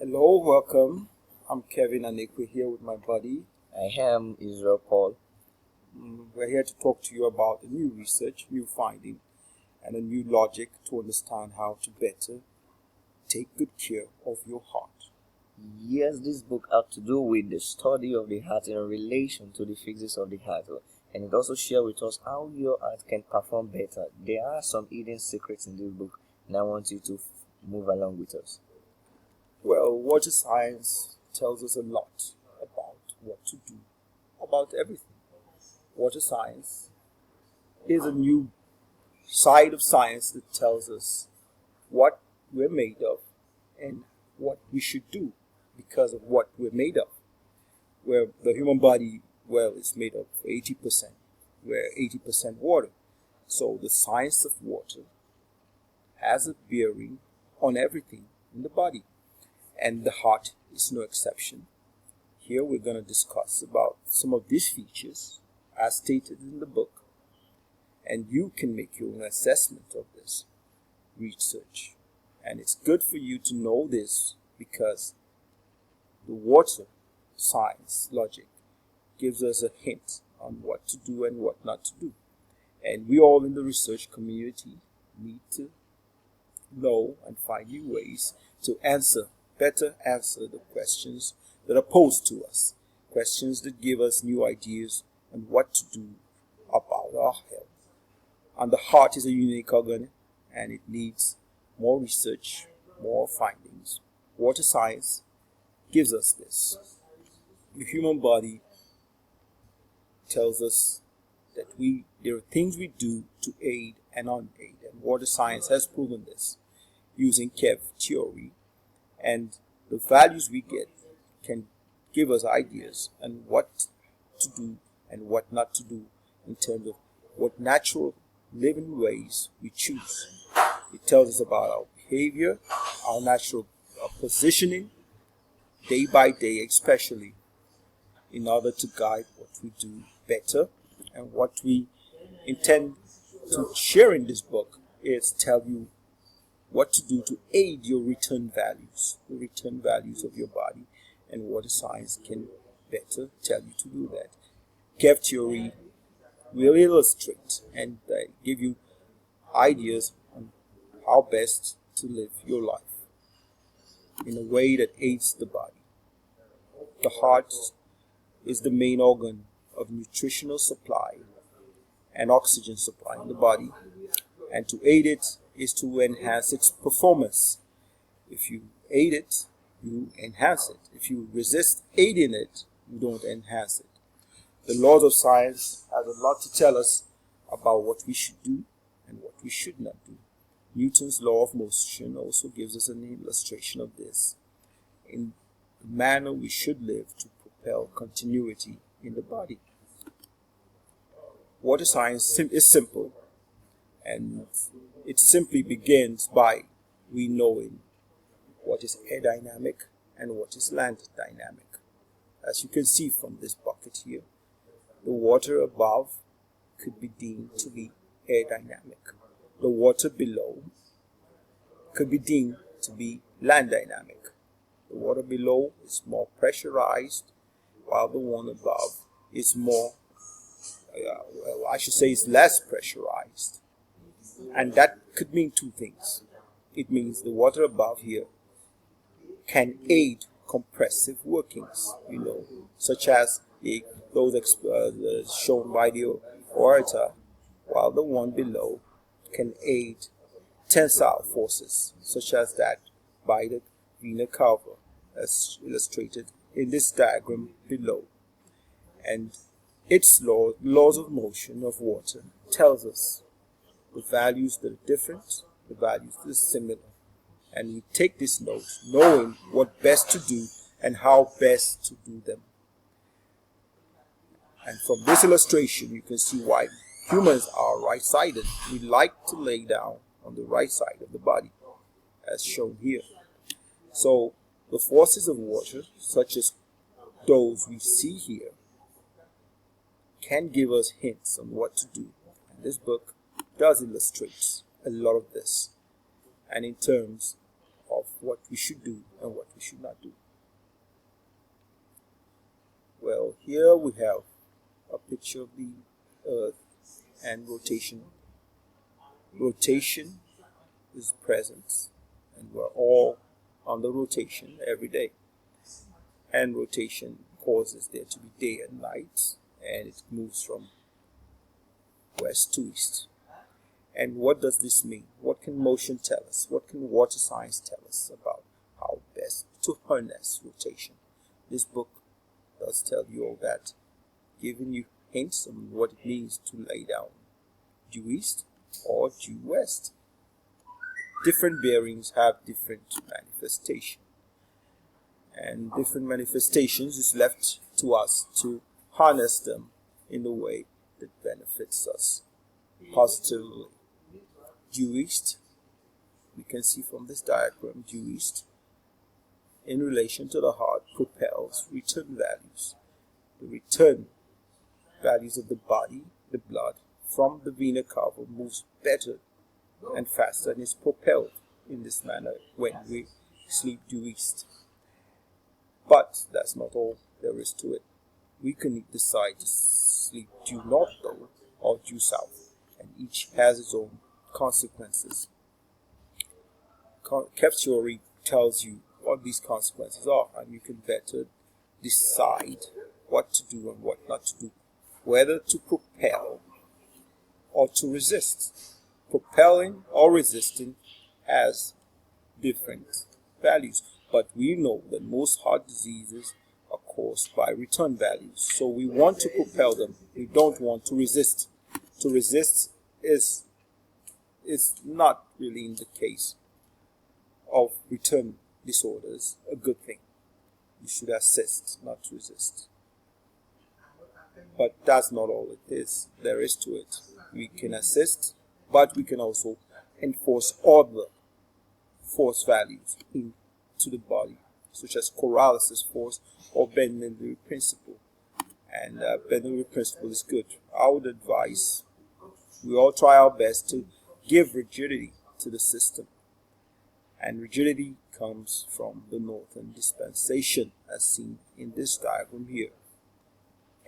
Hello, welcome. I'm Kevin and we're here with my buddy. I am Israel Paul. We're here to talk to you about a new research, new finding, and a new logic to understand how to better take good care of your heart. Yes, this book had to do with the study of the heart in relation to the physics of the heart, and it also shares with us how your heart can perform better. There are some hidden secrets in this book, and I want you to move along with us. Well, water science tells us a lot about what to do about everything. Water science is a new side of science that tells us what we're made of and what we should do because of what we're made of. Where the human body, well, is made of 80%. We're 80% water. So the science of water has a bearing on everything in the body. And the heart is no exception. Here we're going to discuss about some of these features as stated in the book. And you can make your own assessment of this research. And it's good for you to know this because the water science logic gives us a hint on what to do and what not to do. And we all in the research community need to know and find new ways to better answer the questions that are posed to us. Questions that give us new ideas on what to do about our health. And the heart is a unique organ and it needs more research, more findings. Water science gives us this. The human body tells us that there are things we do to aid and unaid, and water science has proven this using Kev theory, and the values we get can give us ideas on what to do and what not to do in terms of what natural living ways we choose. It tells us about our behavior, our natural positioning, day by day especially, in order to guide what we do better. And what we intend to share in this book is tell you what to do to aid your return values, the return values of your body, and water science can better tell you to do that. Kev theory will illustrate and give you ideas on how best to live your life in a way that aids the body. The heart is the main organ of nutritional supply and oxygen supply in the body, and to aid it is to enhance its performance. If you aid it, you enhance it. If you resist aiding it, you don't enhance it. The laws of science have a lot to tell us about what we should do and what we should not do. Newton's law of motion also gives us an illustration of this in the manner we should live to propel continuity in the body. Water science is simple, and it simply begins by we knowing what is air dynamic and what is land dynamic. As you can see from this bucket here, the water above could be deemed to be air dynamic. The water below could be deemed to be land dynamic. The water below is more pressurized, while the one above is more, is less pressurized. And that could mean two things. It means the water above here can aid compressive workings, such as those shown by the orator, while the one below can aid tensile forces, such as that by the vena cava, as illustrated in this diagram below. And its laws of motion of water tells us the values that are different, the values that are similar. And we take these notes knowing what best to do and how best to do them. And from this illustration, you can see why humans are right-sided. We like to lay down on the right side of the body, as shown here. So the forces of water, such as those we see here, can give us hints on what to do. And this book does illustrate a lot of this. And in terms of what we should do and what we should not do. Well, here we have a picture of the Earth and rotation. Rotation is present, and we're all on the rotation every day. And rotation causes there to be day and night, and it moves from west to east. And what does this mean? What can motion tell us? What can water science tell us about how best to harness rotation? This book does tell you all that, giving you hints on what it means to lay down due east or due west. Different bearings have different manifestation, and different manifestations is left to us to harness them in a way that benefits us positively. Due east, we can see from this diagram, due east in relation to the heart propels return values. The return values of the body, the blood from the vena cava moves better and faster and is propelled in this manner when we sleep due east. But that's not all there is to it. We can decide to sleep due north though, or due south, and each has its own consequences. Kep's theory tells you what these consequences are, and you can better decide what to do and what not to do, whether to propel or to resist. Propelling or resisting has different values, but we know that most heart diseases are caused by return values, so we want to propel them. We don't want to resist. To resist is not really, in the case of return disorders, a good thing. You should assist, not resist. But that's not all it is. There is to it. We can assist, but we can also enforce other force values into the body, such as Corrales' force or Bernoulli principle. And Bernoulli principle is good. I would advise we all try our best to give rigidity to the system. And rigidity comes from the northern dispensation, as seen in this diagram here.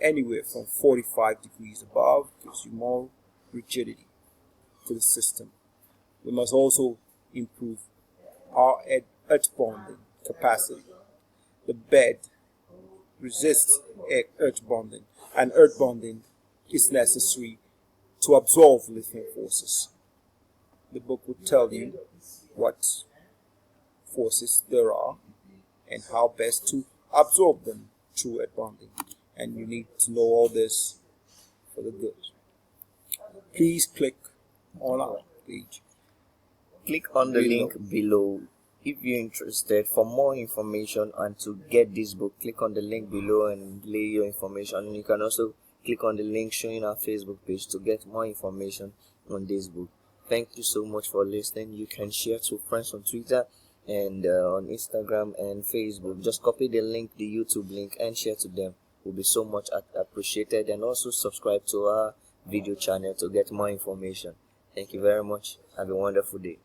Anywhere from 45 degrees above gives you more rigidity to the system. We must also improve our earth bonding capacity. The bed resists earth bonding, and earth bonding is necessary to absorb lithium forces. The book would tell you what forces there are and how best to absorb them through earth bonding. And you need to know all this for the good. Please click on our page. Click on the link below if you're interested. For more information and to get this book, click on the link below and lay your information. And you can also click on the link showing our Facebook page to get more information on this book. Thank you so much for listening. You can share to friends on Twitter and on Instagram and Facebook. Just copy the link, the YouTube link, and share to them. Will be so much appreciated. And also subscribe to our video channel to get more information. Thank you very much. Have a wonderful day.